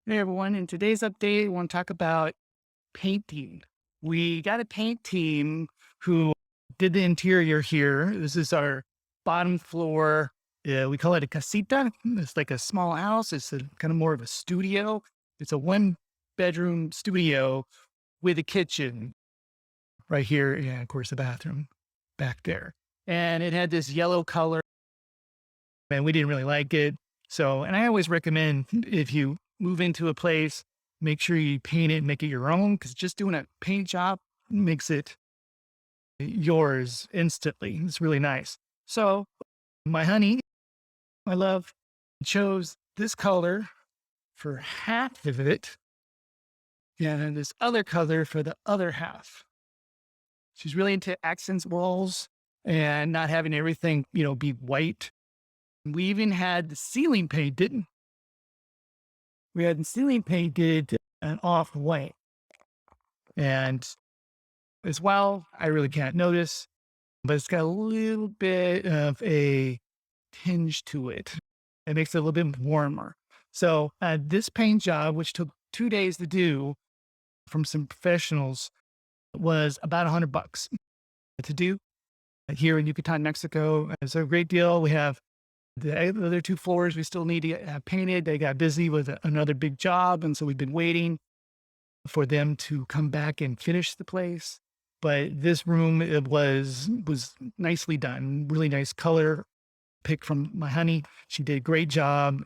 Hey everyone, in today's update, I want to talk about painting. We got a paint team who did the interior here. This is our bottom floor. We call it a casita. It's like a small house. It's a kind of more of a studio. It's a one bedroom studio with a kitchen right here. And of course, the bathroom back there. And it had this yellow color, and we didn't really like it. So, and I always recommend if you move into a place, make sure you paint it and make it your own, because just doing a paint job makes it yours instantly. It's really nice. So, my honey, my love, chose this color for half of it and this other color for the other half. She's really into accents walls and not having everything, be white. We even had the ceiling painted. We had the ceiling painted an off white. And as well, I really can't notice, but it's got a little bit of a tinge to it. It makes it a little bit warmer. So this paint job, which took 2 days to do from some professionals, was about $100 to do here in Yucatan, Mexico. It's a great deal. We have the other two floors we still need to get painted. They got busy with another big job, and so we've been waiting for them to come back and finish the place. But this room, it was nicely done, really nice color pick from my honey. She did a great job.